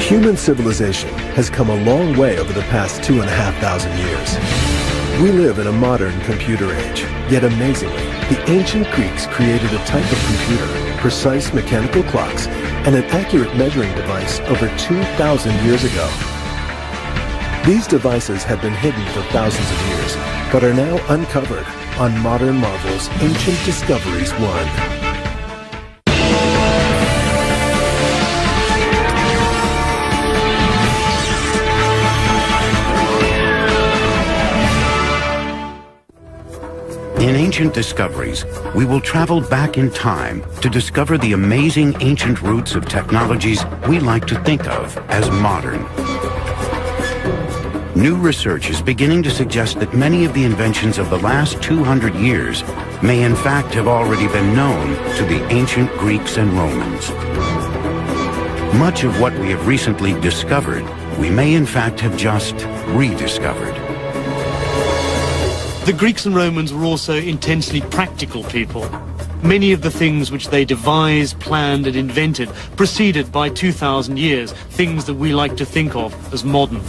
Human civilization has come a long way over the past 2,500 years. We live in a modern computer age, yet amazingly, the ancient Greeks created a type of computer, precise mechanical clocks, and an accurate measuring device over 2,000 years ago. These devices have been hidden for thousands of years, but are now uncovered on Modern Marvel's Ancient Discoveries 1. In Ancient Discoveries, we will travel back in time to discover the amazing ancient roots of technologies we like to think of as modern. New research is beginning to suggest that many of the inventions of the last 200 years may in fact have already been known to the ancient Greeks and Romans. Much of what we have recently discovered, we may in fact have just rediscovered. The Greeks and Romans were also intensely practical people. Many of the things which they devised, planned and invented proceeded by 2,000 years, things that we like to think of as modern.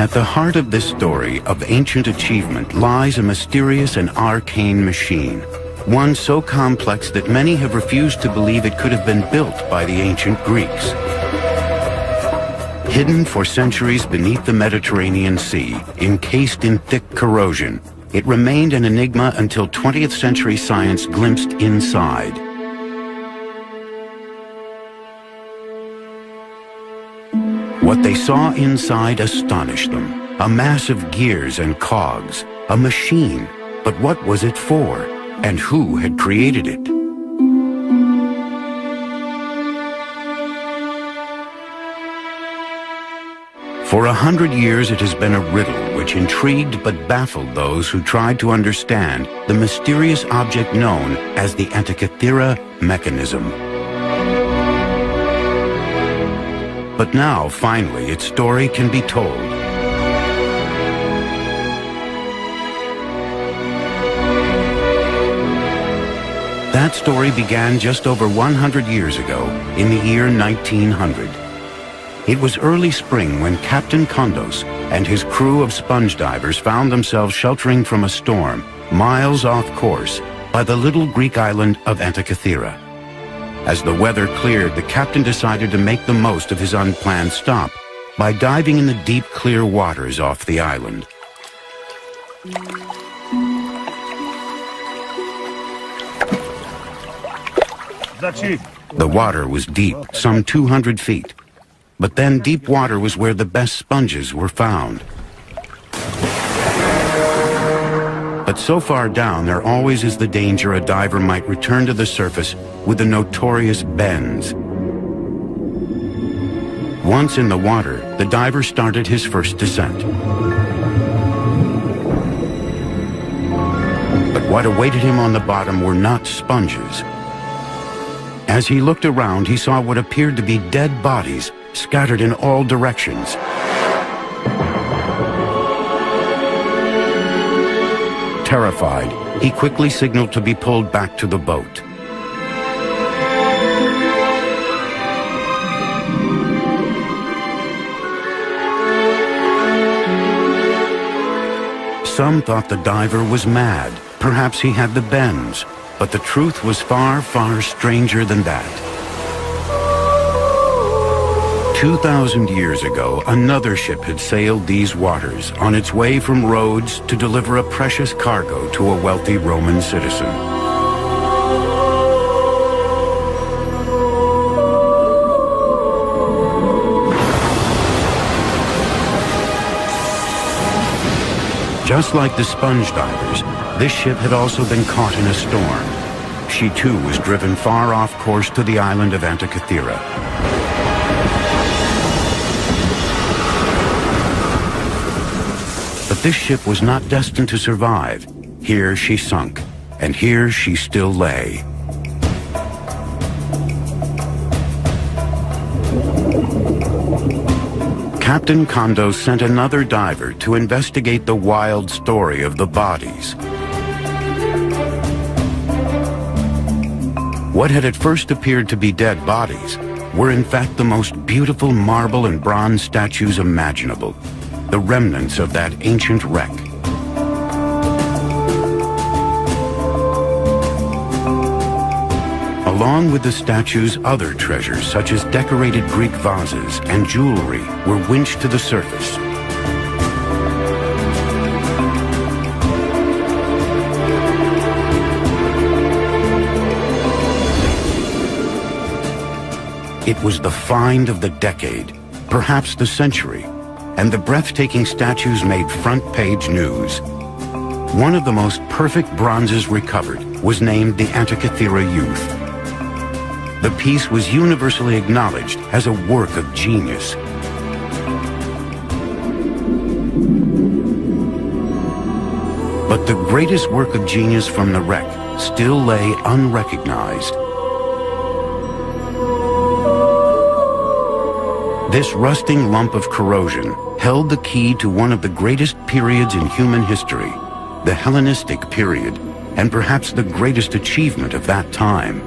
At the heart of this story of ancient achievement lies a mysterious and arcane machine, one so complex that many have refused to believe it could have been built by the ancient Greeks. Hidden for centuries beneath the Mediterranean Sea, encased in thick corrosion, it remained an enigma until 20th century science glimpsed inside. What they saw inside astonished them. A mass of gears and cogs, a machine. But what was it for? And who had created it? For 100 years it has been a riddle which intrigued but baffled those who tried to understand the mysterious object known as the Antikythera mechanism. But now, finally, its story can be told. That story began just over 100 years ago, in the year 1900. It was early spring when Captain Kondos and his crew of sponge divers found themselves sheltering from a storm, miles off course, by the little Greek island of Antikythera. As the weather cleared, the captain decided to make the most of his unplanned stop by diving in the deep, clear waters off the island. The water was deep, some 200 feet. But then deep water was where the best sponges were found. But so far down, there always is the danger a diver might return to the surface with the notorious bends. Once in the water, the diver started his first descent. But what awaited him on the bottom were not sponges. As he looked around, he saw what appeared to be dead bodies scattered in all directions. Terrified, he quickly signaled to be pulled back to the boat. Some thought the diver was mad. Perhaps he had the bends. But the truth was far, far stranger than that. 2,000 years ago, another ship had sailed these waters on its way from Rhodes to deliver a precious cargo to a wealthy Roman citizen. Just like the sponge divers, this ship had also been caught in a storm. She too was driven far off course to the island of Antikythera. But this ship was not destined to survive. Here she sunk, and here she still lay. Captain Kondos sent another diver to investigate the wild story of the bodies. What had at first appeared to be dead bodies were in fact the most beautiful marble and bronze statues imaginable, the remnants of that ancient wreck. Along with the statues, other treasures such as decorated Greek vases and jewelry were winched to the surface. It was the find of the decade, perhaps the century, and the breathtaking statues made front-page news. One of the most perfect bronzes recovered was named the Antikythera Youth. The piece was universally acknowledged as a work of genius. But the greatest work of genius from the wreck still lay unrecognized. This rusting lump of corrosion held the key to one of the greatest periods in human history, the Hellenistic period, and perhaps the greatest achievement of that time.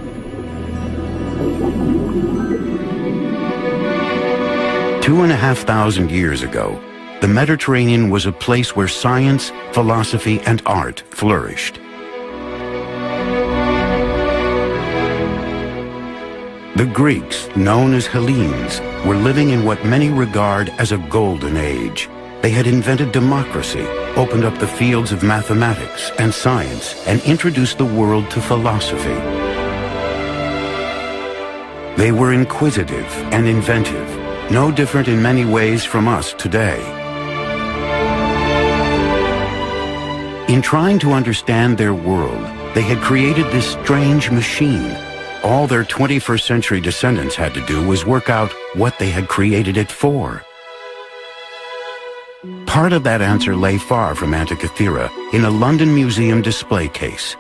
Two and a half thousand years ago, the Mediterranean was a place where science, philosophy, and art flourished. The Greeks, known as Hellenes, were living in what many regard as a golden age. They had invented democracy, opened up the fields of mathematics and science, and introduced the world to philosophy. They were inquisitive and inventive, no different in many ways from us today. In trying to understand their world, they had created this strange machine. All their 21st century descendants had to do was work out what they had created it for. Part of that answer lay far from Antikythera in a London museum display case.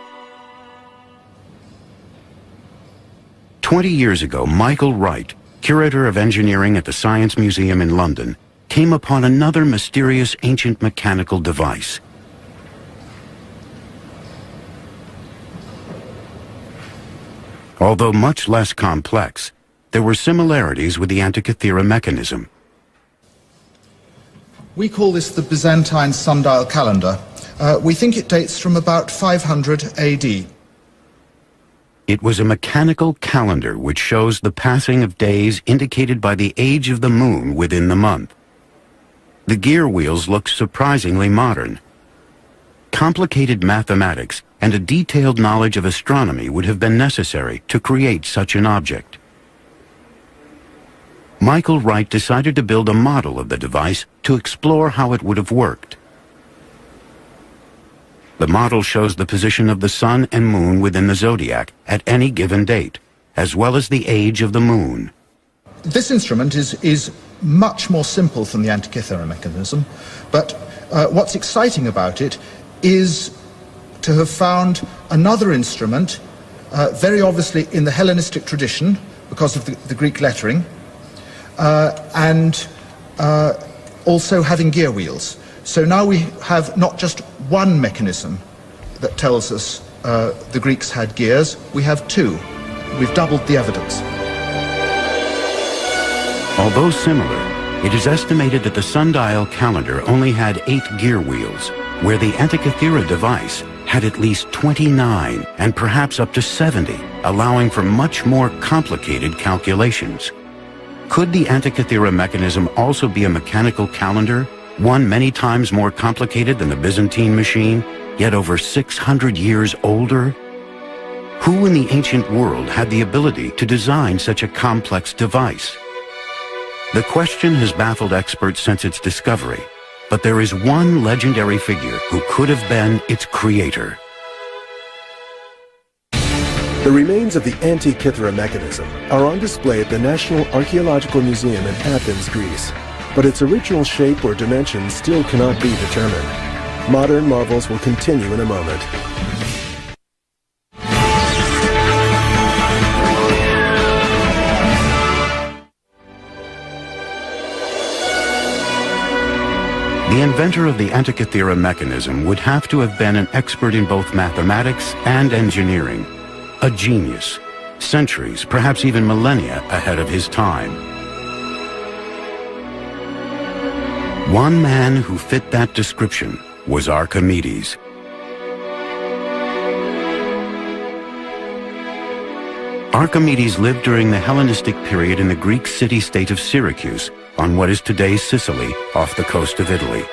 20 years ago, Michael Wright, curator of engineering at the Science Museum in London, came upon another mysterious ancient mechanical device. Although much less complex, there were similarities with the Antikythera mechanism. We call this the Byzantine sundial calendar. We think it dates from about 500 AD. It was a mechanical calendar which shows the passing of days indicated by the age of the moon within the month. The gear wheels looked surprisingly modern. Complicated mathematics and a detailed knowledge of astronomy would have been necessary to create such an object. Michael Wright decided to build a model of the device to explore how it would have worked. The model shows the position of the sun and moon within the zodiac at any given date, as well as the age of the moon. This instrument is much more simple than the Antikythera mechanism, but what's exciting about it is to have found another instrument, very obviously in the Hellenistic tradition because of the Greek lettering, and also having gear wheels. So now we have not just one mechanism that tells us the Greeks had gears, we have two. We've doubled the evidence. Although similar, it is estimated that the sundial calendar only had 8 gear wheels, where the Antikythera device had at least 29 and perhaps up to 70, allowing for much more complicated calculations. Could the Antikythera mechanism also be a mechanical calendar, one many times more complicated than the Byzantine machine, yet over 600 years older? Who in the ancient world had the ability to design such a complex device? The question has baffled experts since its discovery, but there is one legendary figure who could have been its creator. The remains of the Antikythera mechanism are on display at the National Archaeological Museum in Athens, Greece, but its original shape or dimensions still cannot be determined. Modern marvels will continue in a moment. The inventor of the Antikythera mechanism would have to have been an expert in both mathematics and engineering, a genius, centuries, perhaps even millennia ahead of his time. One man who fit that description was Archimedes. Archimedes lived during the Hellenistic period in the Greek city-state of Syracuse, on what is today Sicily, off the coast of Italy.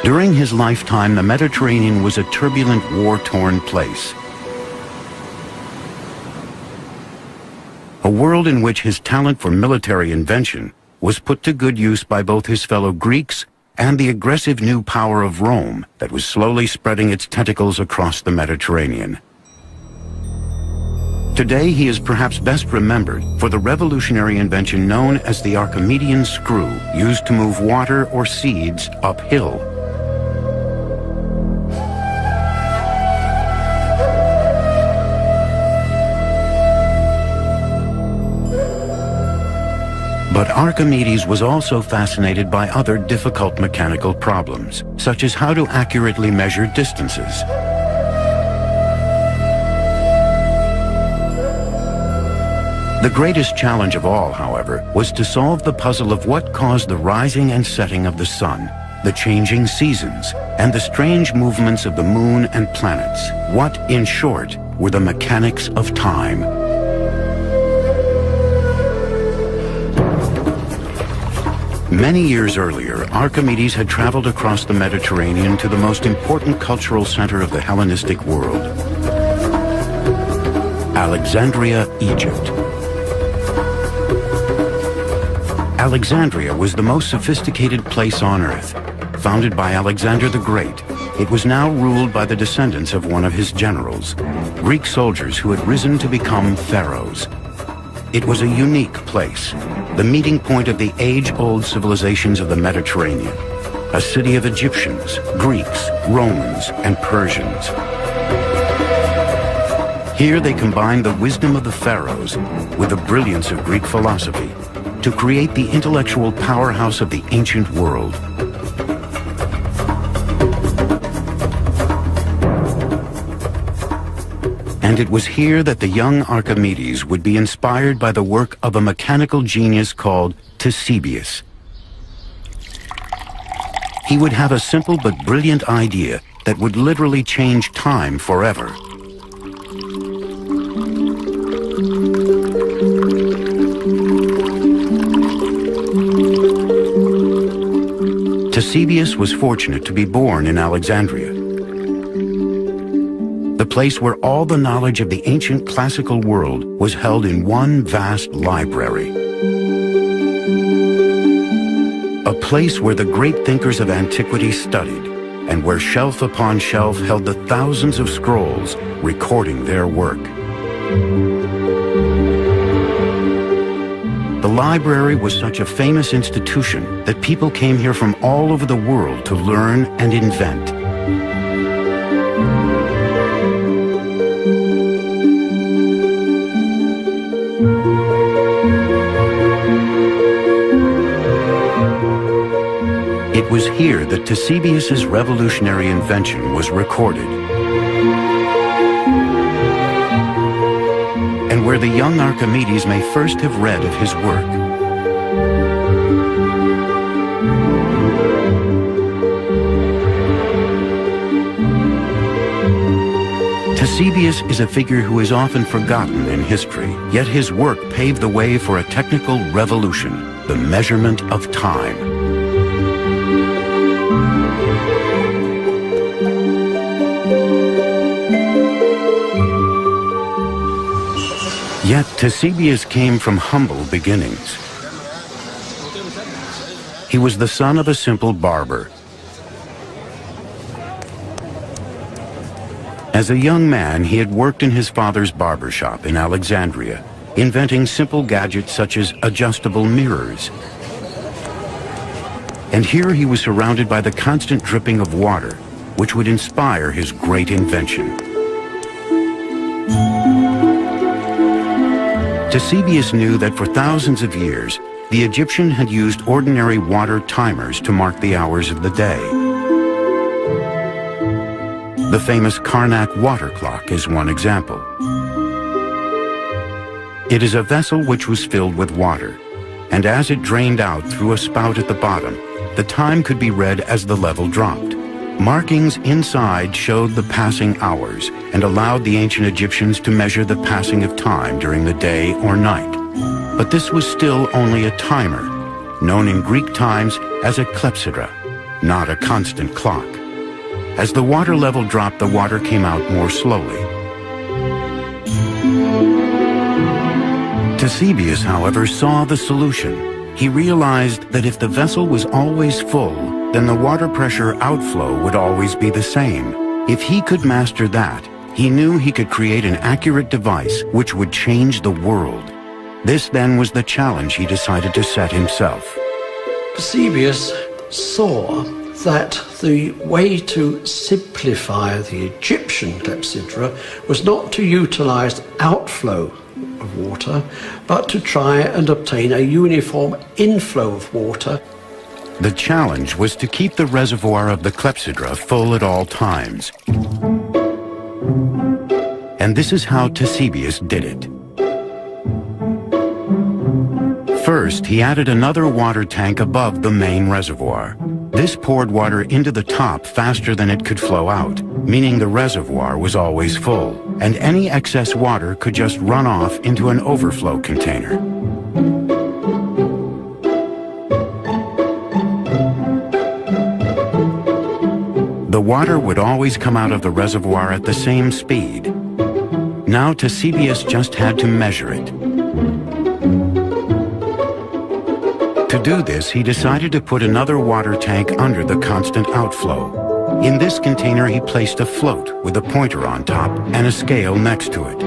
During his lifetime, the Mediterranean was a turbulent, war-torn place. A world in which his talent for military invention was put to good use by both his fellow Greeks and the aggressive new power of Rome that was slowly spreading its tentacles across the Mediterranean. Today, he is perhaps best remembered for the revolutionary invention known as the Archimedean screw, used to move water or seeds uphill. But Archimedes was also fascinated by other difficult mechanical problems, such as how to accurately measure distances. The greatest challenge of all, however, was to solve the puzzle of what caused the rising and setting of the sun, the changing seasons, and the strange movements of the moon and planets. What, in short, were the mechanics of time? Many years earlier, Archimedes had traveled across the Mediterranean to the most important cultural center of the Hellenistic world, Alexandria, Egypt. Alexandria was the most sophisticated place on earth. Founded by Alexander the Great, it was now ruled by the descendants of one of his generals, Greek soldiers who had risen to become pharaohs. It was a unique place, the meeting point of the age-old civilizations of the Mediterranean, a city of Egyptians, Greeks, Romans, and Persians. Here they combined the wisdom of the pharaohs with the brilliance of Greek philosophy to create the intellectual powerhouse of the ancient world. And it was here that the young Archimedes would be inspired by the work of a mechanical genius called Ctesibius. He would have a simple but brilliant idea that would literally change time forever. Ctesibius was fortunate to be born in Alexandria, the place where all the knowledge of the ancient classical world was held in one vast library. A place where the great thinkers of antiquity studied, and where shelf upon shelf held the thousands of scrolls recording their work. The library was such a famous institution that people came here from all over the world to learn and invent. It was here that Ctesibius's revolutionary invention was recorded, and where the young Archimedes may first have read of his work. Ctesibius is a figure who is often forgotten in history, yet his work paved the way for a technical revolution, the measurement of time. Yet Ctesibius came from humble beginnings. He was the son of a simple barber. As a young man, he had worked in his father's barber shop in Alexandria, inventing simple gadgets such as adjustable mirrors. And here he was surrounded by the constant dripping of water, which would inspire his great invention. Ctesibius knew that for thousands of years, the Egyptian had used ordinary water timers to mark the hours of the day. The famous Karnak water clock is one example. It is a vessel which was filled with water, and as it drained out through a spout at the bottom, the time could be read as the level dropped. Markings inside showed the passing hours and allowed the ancient Egyptians to measure the passing of time during the day or night. But this was still only a timer, known in Greek times as a clepsydra, not a constant clock. As the water level dropped, the water came out more slowly. Eusebius, however, saw the solution. He realized that if the vessel was always full, then the water pressure outflow would always be the same. If he could master that, he knew he could create an accurate device which would change the world. This then was the challenge he decided to set himself. Eusebius saw that the way to simplify the Egyptian clepsydra was not to utilize outflow of water, but to try and obtain a uniform inflow of water. The challenge was to keep the reservoir of the clepsydra full at all times. And this is how Eusebius did it. First, he added another water tank above the main reservoir. This poured water into the top faster than it could flow out, meaning the reservoir was always full, and any excess water could just run off into an overflow container. The water would always come out of the reservoir at the same speed. Now Eusebius just had to measure it. To do this, he decided to put another water tank under the constant outflow. In this container, he placed a float with a pointer on top and a scale next to it.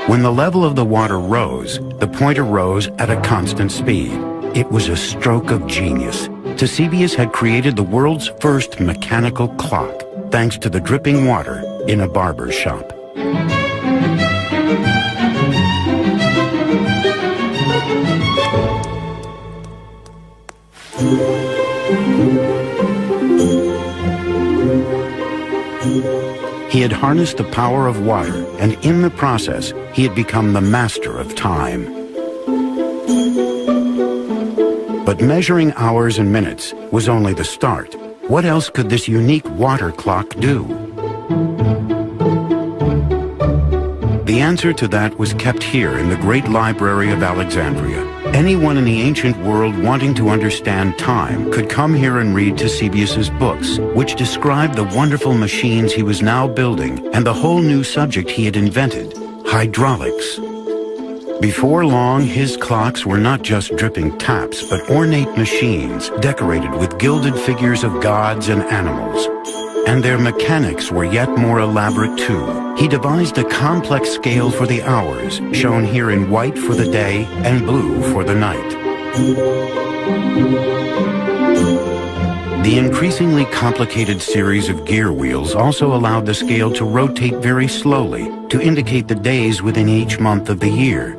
When the level of the water rose, the pointer rose at a constant speed. It was a stroke of genius. Eusebius had created the world's first mechanical clock, thanks to the dripping water in a barber's shop. He had harnessed the power of water, and in the process, he had become the master of time. But measuring hours and minutes was only the start. What else could this unique water clock do? The answer to that was kept here in the great library of Alexandria. Anyone in the ancient world wanting to understand time could come here and read Eusebius's books, which described the wonderful machines he was now building and the whole new subject he had invented, hydraulics. Before long, his clocks were not just dripping taps, but ornate machines decorated with gilded figures of gods and animals. And their mechanics were yet more elaborate too. He devised a complex scale for the hours, shown here in white for the day and blue for the night. The increasingly complicated series of gear wheels also allowed the scale to rotate very slowly to indicate the days within each month of the year.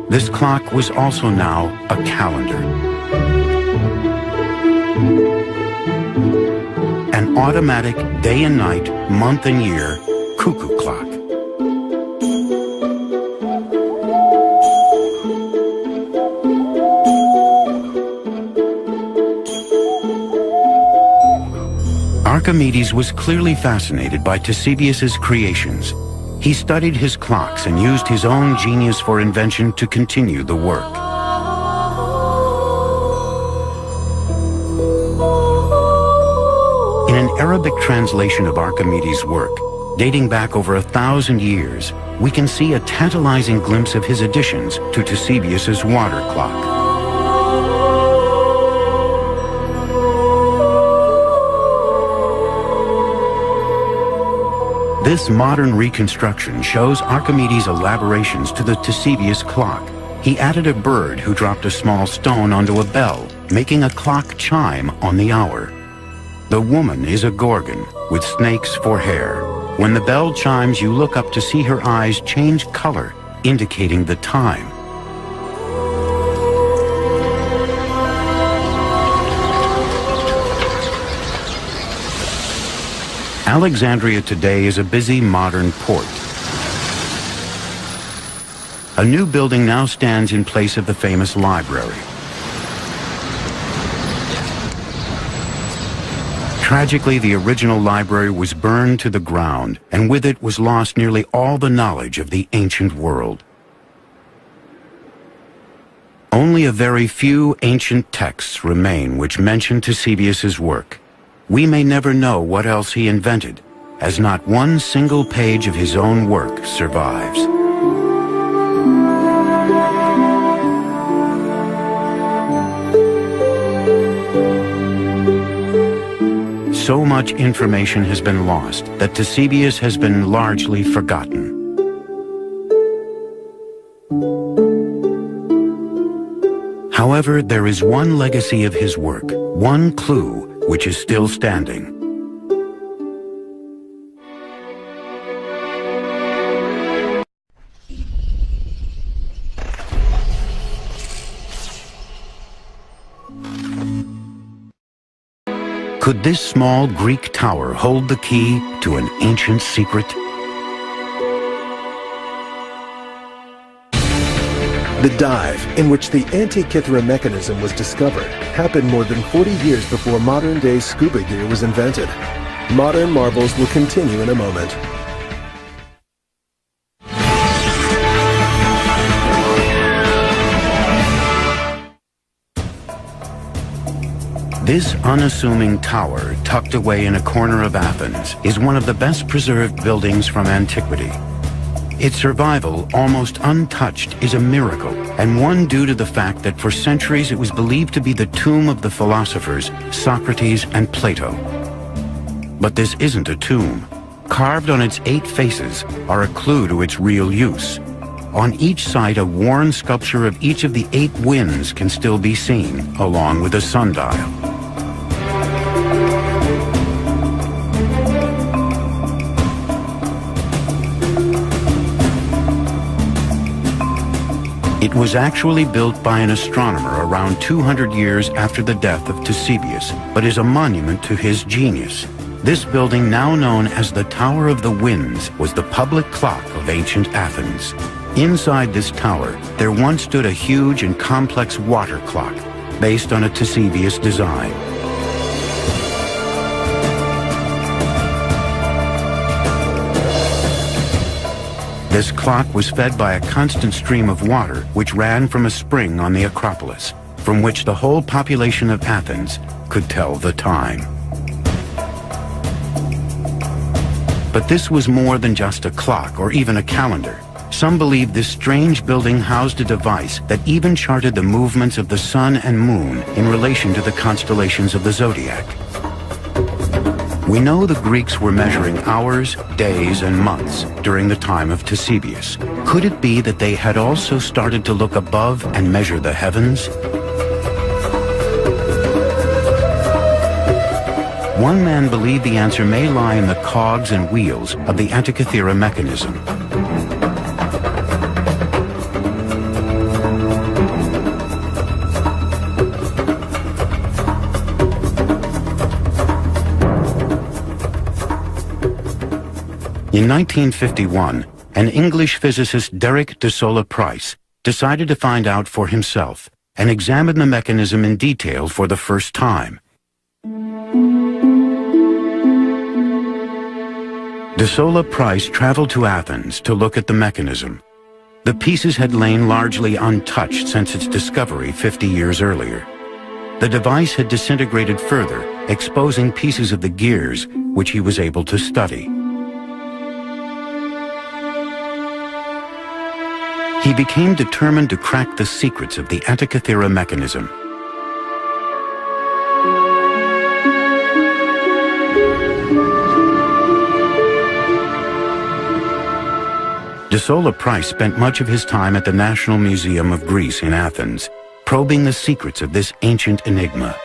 This clock was also now a calendar. An automatic day and night, month and year cuckoo clock. Archimedes was clearly fascinated by Eusebius's creations. He studied his clocks and used his own genius for invention to continue the work. In an Arabic translation of Archimedes' work, dating back over 1,000 years, we can see a tantalizing glimpse of his additions to Eusebius's water clock. This modern reconstruction shows Archimedes' elaborations to the Eusebius clock. He added a bird who dropped a small stone onto a bell, making a clock chime on the hour. The woman is a gorgon with snakes for hair. When the bell chimes, you look up to see her eyes change color, indicating the time. Alexandria today is a busy modern port. A new building now stands in place of the famous library. Tragically, the original library was burned to the ground, and with it was lost nearly all the knowledge of the ancient world. Only a very few ancient texts remain which mention Ctesibius's work. We may never know what else he invented, as not one single page of his own work survives. So much information has been lost that Ctesibius has been largely forgotten. However, there is one legacy of his work, one clue which is still standing. Could this small Greek tower hold the key to an ancient secret? The dive, in which the Antikythera mechanism was discovered, happened more than 40 years before modern-day scuba gear was invented. Modern marvels will continue in a moment. This unassuming tower, tucked away in a corner of Athens, is one of the best preserved buildings from antiquity. Its survival, almost untouched, is a miracle, and one due to the fact that for centuries it was believed to be the tomb of the philosophers Socrates and Plato. But this isn't a tomb. Carved on its 8 faces are a clue to its real use. On each side, a worn sculpture of each of the 8 winds can still be seen, along with a sundial. It was actually built by an astronomer around 200 years after the death of Ctesibius, but is a monument to his genius. This building, now known as the Tower of the Winds, was the public clock of ancient Athens. Inside this tower, there once stood a huge and complex water clock, based on a Ctesibius design. This clock was fed by a constant stream of water which ran from a spring on the Acropolis, from which the whole population of Athens could tell the time. But this was more than just a clock or even a calendar. Some believe this strange building housed a device that even charted the movements of the sun and moon in relation to the constellations of the zodiac. We know the Greeks were measuring hours, days, and months during the time of Ctesibius. Could it be that they had also started to look above and measure the heavens? One man believed the answer may lie in the cogs and wheels of the Antikythera mechanism. In 1951, an English physicist, Derek de Sola Price, decided to find out for himself and examine the mechanism in detail for the first time. De Sola Price traveled to Athens to look at the mechanism. The pieces had lain largely untouched since its discovery 50 years earlier. The device had disintegrated further, exposing pieces of the gears, which he was able to study. He became determined to crack the secrets of the Antikythera mechanism. De Sola Price spent much of his time at the National Museum of Greece in Athens, probing the secrets of this ancient enigma.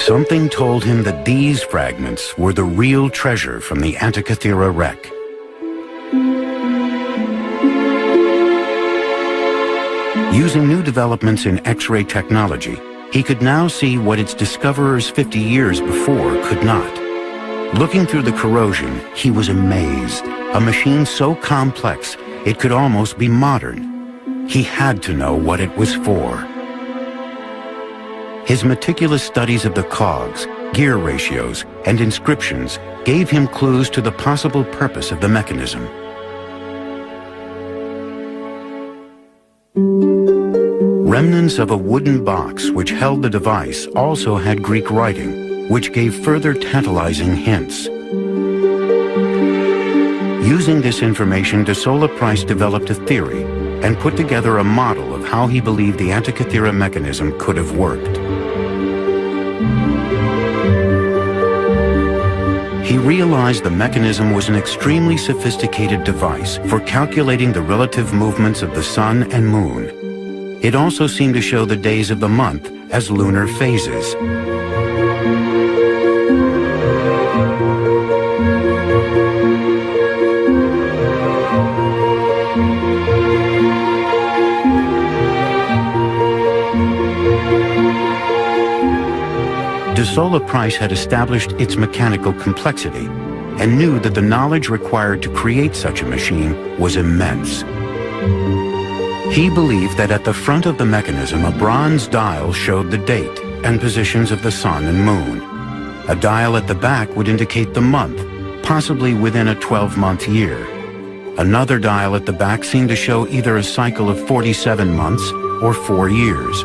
Something told him that these fragments were the real treasure from the Antikythera wreck. Using new developments in X-ray technology, He could now see what its discoverers 50 years before could not. Looking through the corrosion, he was amazed. A machine so complex, it could almost be modern. He had to know what it was for. His meticulous studies of the cogs, gear ratios, and inscriptions gave him clues to the possible purpose of the mechanism. Remnants of a wooden box which held the device also had Greek writing, which gave further tantalizing hints. Using this information, de Sola Price developed a theory and put together a model of how he believed the Antikythera mechanism could have worked. He realized the mechanism was an extremely sophisticated device for calculating the relative movements of the sun and moon. It also seemed to show the days of the month as lunar phases. De Sola Price had established its mechanical complexity and knew that the knowledge required to create such a machine was immense. He believed that at the front of the mechanism, a bronze dial showed the date and positions of the sun and moon. A dial at the back would indicate the month, possibly within a 12-month year. Another dial at the back seemed to show either a cycle of 47 months or 4 years.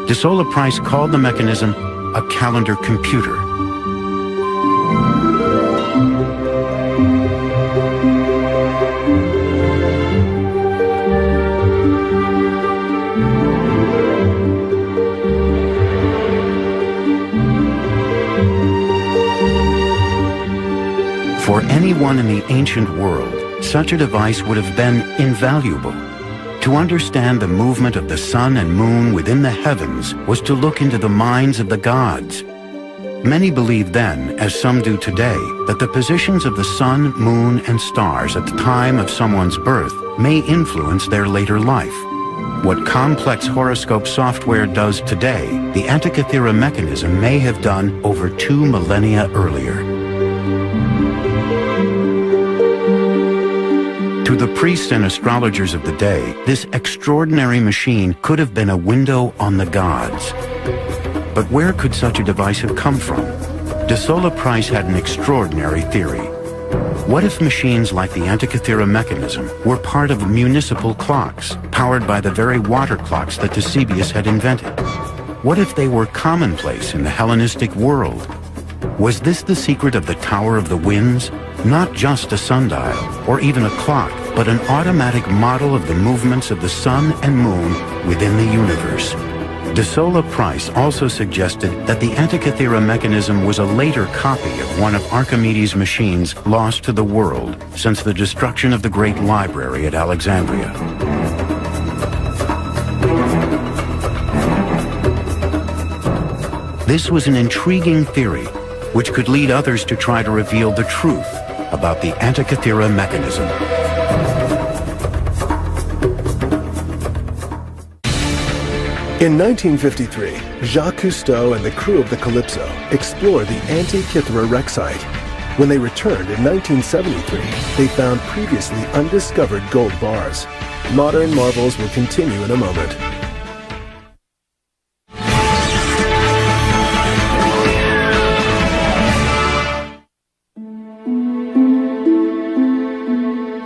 De Sola Price called the mechanism a calendar computer. For anyone in the ancient world, such a device would have been invaluable. To understand the movement of the sun and moon within the heavens was to look into the minds of the gods. Many believed then, as some do today, that the positions of the sun, moon, and stars at the time of someone's birth may influence their later life. What complex horoscope software does today, the Antikythera mechanism may have done over 2 millennia earlier. To the priests and astrologers of the day, this extraordinary machine could have been a window on the gods. But where could such a device have come from? De Sola Price had an extraordinary theory. What if machines like the Antikythera mechanism were part of municipal clocks, powered by the very water clocks that Eusebius had invented? What if they were commonplace in the Hellenistic world? Was this the secret of the Tower of the Winds? Not just a sundial, or even a clock, but an automatic model of the movements of the sun and moon within the universe. De Sola Price also suggested that the Antikythera mechanism was a later copy of one of Archimedes' machines lost to the world since the destruction of the Great Library at Alexandria. This was an intriguing theory, which could lead others to try to reveal the truth about the Antikythera mechanism. In 1953, Jacques Cousteau and the crew of the Calypso explored the Antikythera wreck site. When they returned in 1973, they found previously undiscovered gold bars. Modern marvels will continue in a moment.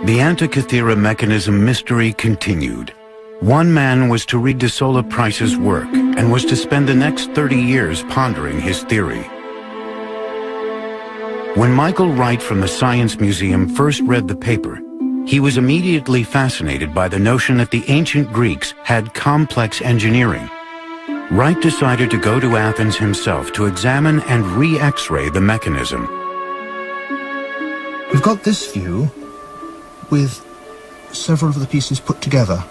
The Antikythera mechanism mystery continued. One man was to read de Sola Price's work and was to spend the next 30 years pondering his theory. When Michael Wright from the Science Museum first read the paper, he was immediately fascinated by the notion that the ancient Greeks had complex engineering. Wright decided to go to Athens himself to examine and re-X-ray the mechanism. We've got this view with several of the pieces put together,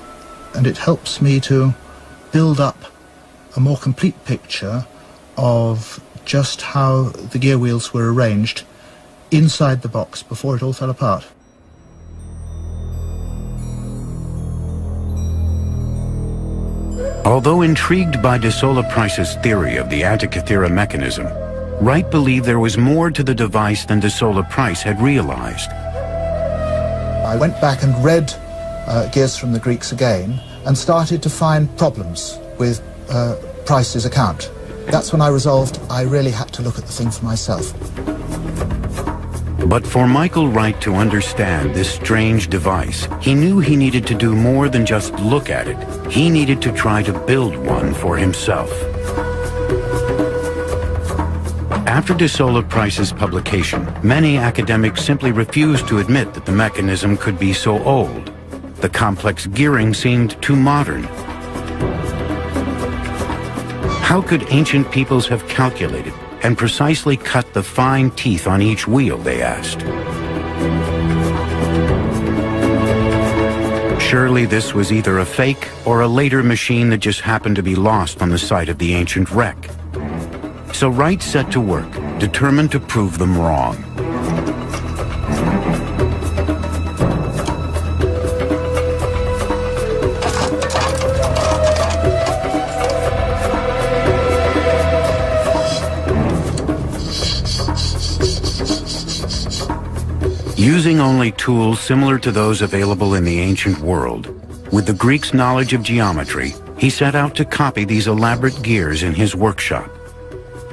and it helps me to build up a more complete picture of just how the gear wheels were arranged inside the box before it all fell apart. Although intrigued by de Sola Price's theory of the Antikythera mechanism, Wright believed there was more to the device than de Sola Price had realized. I went back and read Gears from the Greeks again and started to find problems with Price's account. That's when I resolved I really had to look at the thing for myself. But for Michael Wright to understand this strange device, he knew he needed to do more than just look at it. He needed to try to build one for himself. After de Sola Price's publication, many academics simply refused to admit that the mechanism could be so old. The complex gearing seemed too modern. How could ancient peoples have calculated and precisely cut the fine teeth on each wheel, they asked. Surely this was either a fake or a later machine that just happened to be lost on the site of the ancient wreck. So Wright set to work, determined to prove them wrong. Using only tools similar to those available in the ancient world, with the Greeks' knowledge of geometry, he set out to copy these elaborate gears in his workshop.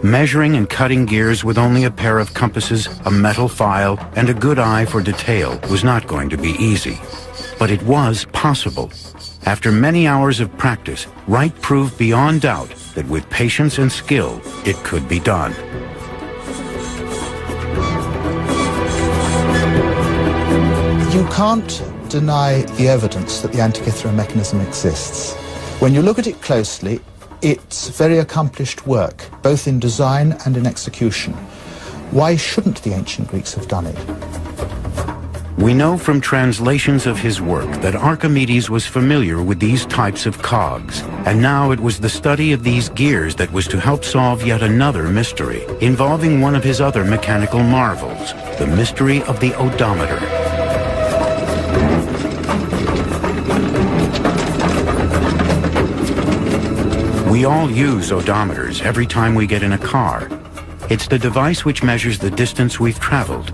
Measuring and cutting gears with only a pair of compasses, a metal file, and a good eye for detail was not going to be easy. But it was possible. After many hours of practice, Wright proved beyond doubt that with patience and skill, it could be done. You can't deny the evidence that the Antikythera mechanism exists. When you look at it closely, it's very accomplished work, both in design and in execution. Why shouldn't the ancient Greeks have done it? We know from translations of his work that Archimedes was familiar with these types of cogs, and now it was the study of these gears that was to help solve yet another mystery, involving one of his other mechanical marvels, the mystery of the odometer. We all use odometers every time we get in a car. It's the device which measures the distance we've traveled.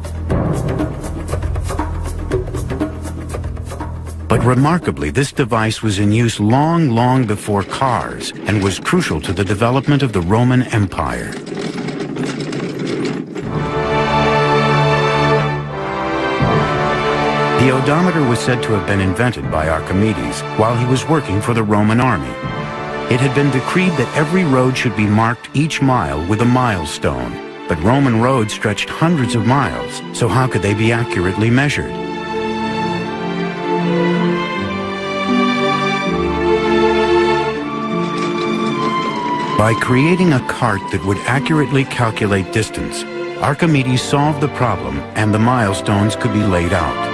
But remarkably, this device was in use long before cars and was crucial to the development of the Roman Empire. The odometer was said to have been invented by Archimedes while he was working for the Roman army. It had been decreed that every road should be marked each mile with a milestone, but Roman roads stretched hundreds of miles, so how could they be accurately measured? By creating a cart that would accurately calculate distance, Archimedes solved the problem and the milestones could be laid out.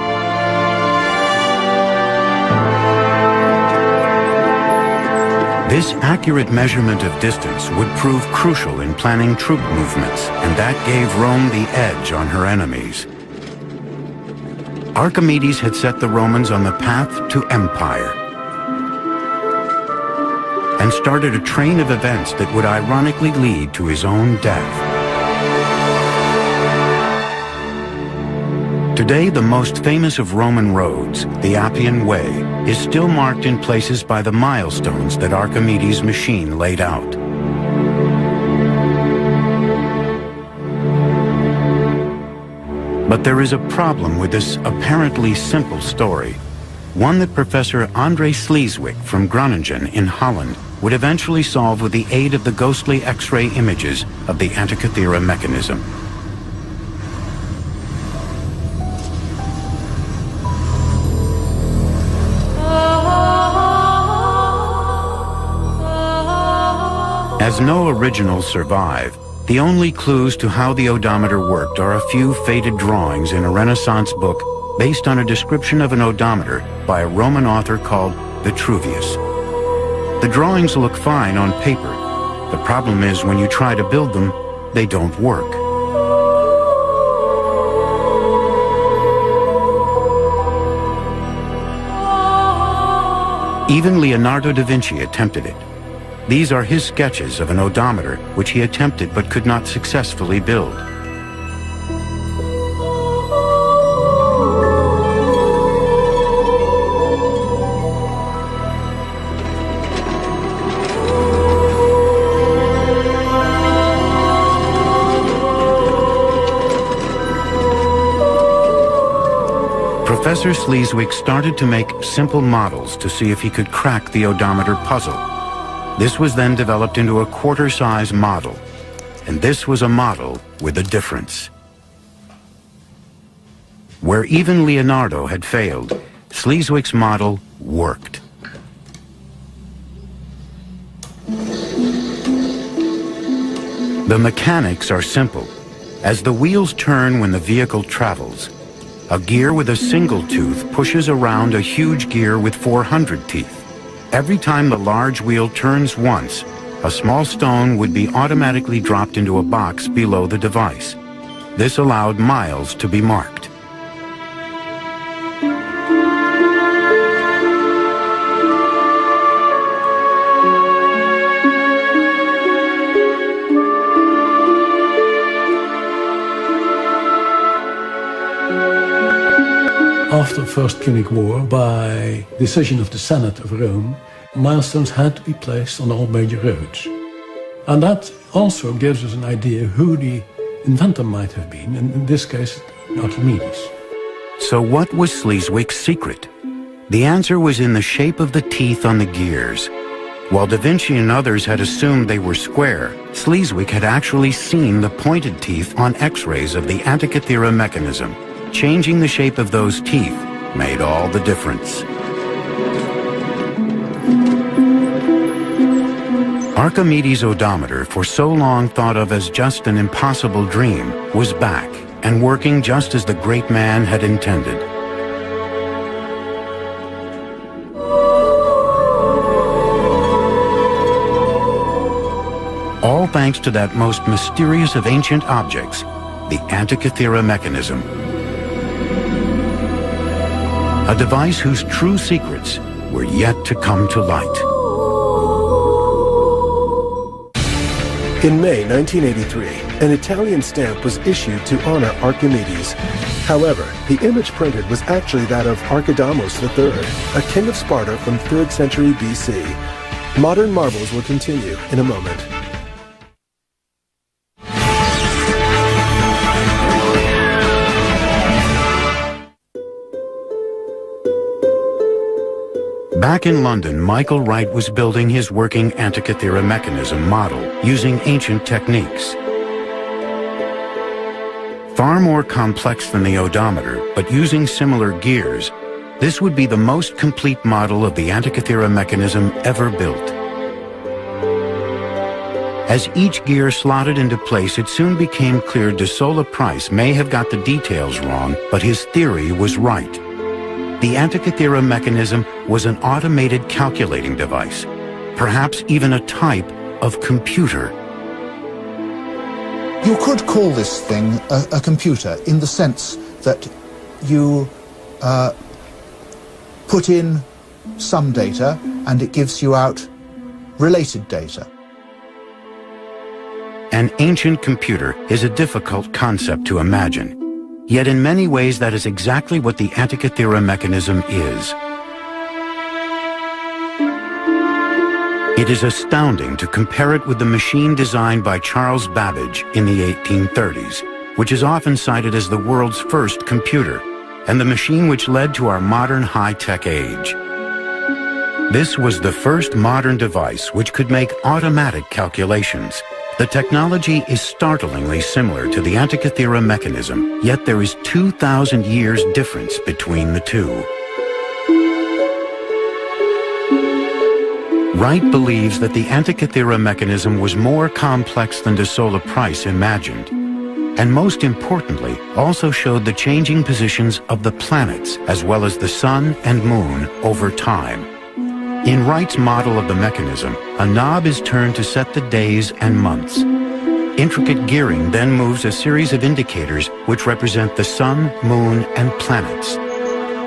This accurate measurement of distance would prove crucial in planning troop movements, and that gave Rome the edge on her enemies. Archimedes had set the Romans on the path to empire and started a train of events that would ironically lead to his own death. Today, the most famous of Roman roads, the Appian Way, is still marked in places by the milestones that Archimedes' machine laid out. But there is a problem with this apparently simple story, one that Professor André Sleeswyk from Groningen in Holland would eventually solve with the aid of the ghostly X-ray images of the Antikythera mechanism. As no originals survive, the only clues to how the odometer worked are a few faded drawings in a Renaissance book based on a description of an odometer by a Roman author called Vitruvius. The drawings look fine on paper. The problem is when you try to build them, they don't work. Even Leonardo da Vinci attempted it. These are his sketches of an odometer which he attempted but could not successfully build. Professor Sleeswick started to make simple models to see if he could crack the odometer puzzle. This was then developed into a quarter-size model, and this was a model with a difference. Where even Leonardo had failed, Sleeswick's model worked. The mechanics are simple. As the wheels turn when the vehicle travels, a gear with a single tooth pushes around a huge gear with 400 teeth. Every time the large wheel turns once, a small stone would be automatically dropped into a box below the device. This allowed miles to be marked. After the First Punic War, by decision of the Senate of Rome, milestones had to be placed on all major roads. And that also gives us an idea who the inventor might have been, and in this case, Archimedes. So what was Sleeswick's secret? The answer was in the shape of the teeth on the gears. While Da Vinci and others had assumed they were square, Sleeswick had actually seen the pointed teeth on X-rays of the Antikythera mechanism. Changing the shape of those teeth made all the difference. Archimedes' odometer, for so long thought of as just an impossible dream, was back and working just as the great man had intended. All thanks to that most mysterious of ancient objects, the Antikythera mechanism. A device whose true secrets were yet to come to light. In May 1983, an Italian stamp was issued to honor Archimedes. However, the image printed was actually that of Archidamos III, a king of Sparta from 3rd century BC. Modern marvels will continue in a moment. Back in London, Michael Wright was building his working Antikythera mechanism model using ancient techniques. Far more complex than the odometer, but using similar gears, this would be the most complete model of the Antikythera mechanism ever built. As each gear slotted into place, it soon became clear De Sola Price may have got the details wrong, but his theory was right. The Antikythera mechanism was an automated calculating device, perhaps even a type of computer. You could call this thing a computer in the sense that you put in some data and it gives you out related data. An ancient computer is a difficult concept to imagine. Yet in many ways that is exactly what the Antikythera mechanism is. It is astounding to compare it with the machine designed by Charles Babbage in the 1830s, which is often cited as the world's first computer, and the machine which led to our modern high-tech age. This was the first modern device which could make automatic calculations. The technology is startlingly similar to the Antikythera mechanism, yet there is 2,000 years difference between the two. Wright believes that the Antikythera mechanism was more complex than De Sola Price imagined, and most importantly, also showed the changing positions of the planets as well as the sun and moon over time. In Wright's model of the mechanism, a knob is turned to set the days and months. Intricate gearing then moves a series of indicators which represent the sun, moon, and planets.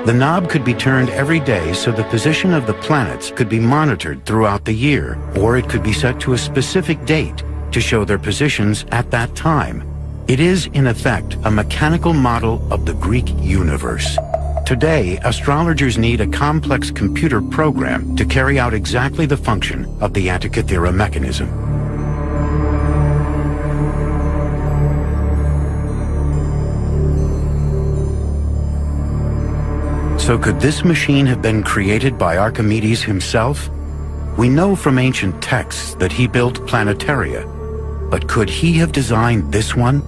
The knob could be turned every day so the position of the planets could be monitored throughout the year, or it could be set to a specific date to show their positions at that time. It is, in effect, a mechanical model of the Greek universe. Today, astrologers need a complex computer program to carry out exactly the function of the Antikythera mechanism. So could this machine have been created by Archimedes himself? We know from ancient texts that he built planetaria, but could he have designed this one?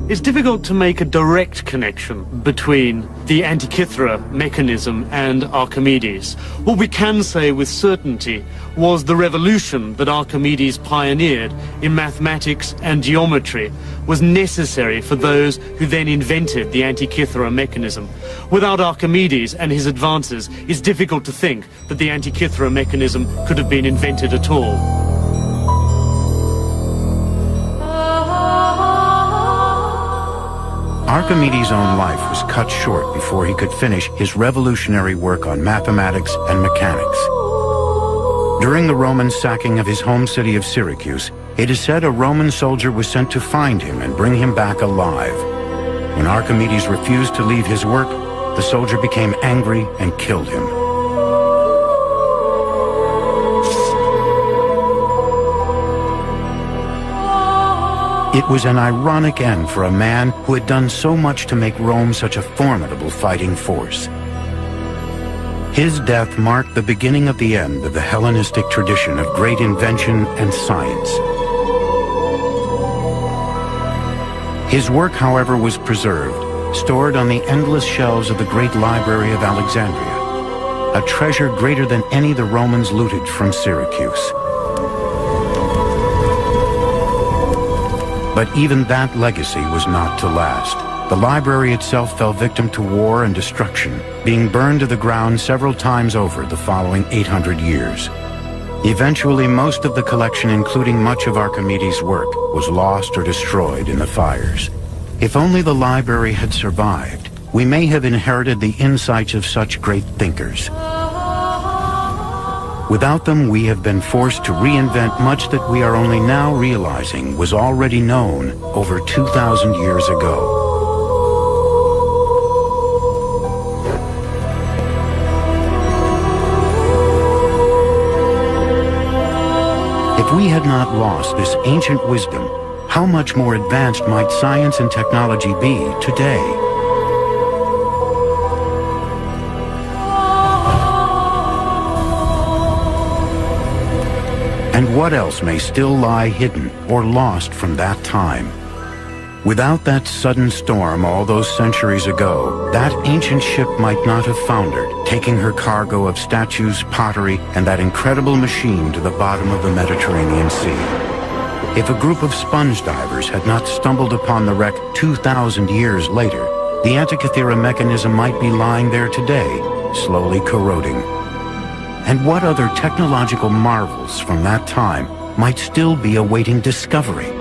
It's difficult to make a direct connection between the Antikythera mechanism and Archimedes. What we can say with certainty was the revolution that Archimedes pioneered in mathematics and geometry was necessary for those who then invented the Antikythera mechanism. Without Archimedes and his advances, it's difficult to think that the Antikythera mechanism could have been invented at all. Archimedes' own life was cut short before he could finish his revolutionary work on mathematics and mechanics. During the Roman sacking of his home city of Syracuse, it is said a Roman soldier was sent to find him and bring him back alive. When Archimedes refused to leave his work, the soldier became angry and killed him. It was an ironic end for a man who had done so much to make Rome such a formidable fighting force. His death marked the beginning of the end of the Hellenistic tradition of great invention and science. His work, however, was preserved, stored on the endless shelves of the great library of Alexandria, a treasure greater than any the Romans looted from Syracuse. But even that legacy was not to last. The library itself fell victim to war and destruction, being burned to the ground several times over the following 800 years. Eventually, most of the collection, including much of Archimedes' work, was lost or destroyed in the fires. If only the library had survived, we may have inherited the insights of such great thinkers. Without them, we have been forced to reinvent much that we are only now realizing was already known over 2,000 years ago. If we had not lost this ancient wisdom, how much more advanced might science and technology be today? And what else may still lie hidden or lost from that time? Without that sudden storm all those centuries ago, that ancient ship might not have foundered, taking her cargo of statues, pottery, and that incredible machine to the bottom of the Mediterranean Sea. If a group of sponge divers had not stumbled upon the wreck 2,000 years later, the Antikythera mechanism might be lying there today, slowly corroding. And what other technological marvels from that time might still be awaiting discovery?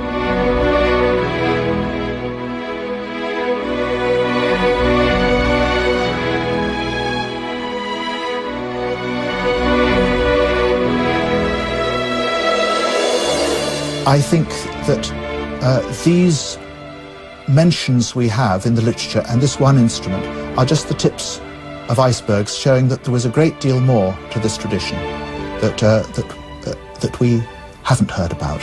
I think that these mentions we have in the literature and this one instrument are just the tips of icebergs showing that there was a great deal more to this tradition that we haven't heard about.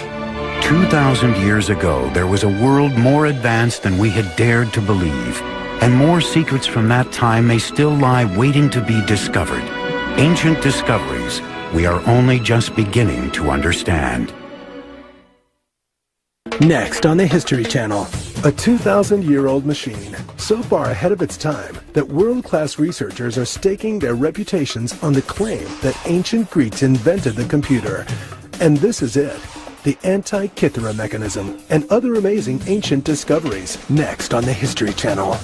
2,000 years ago, there was a world more advanced than we had dared to believe, and more secrets from that time may still lie waiting to be discovered. Ancient discoveries we are only just beginning to understand. Next on the History Channel, a 2,000-year-old machine, so far ahead of its time that world-class researchers are staking their reputations on the claim that ancient Greeks invented the computer. And this is it, the Antikythera mechanism and other amazing ancient discoveries, next on the History Channel.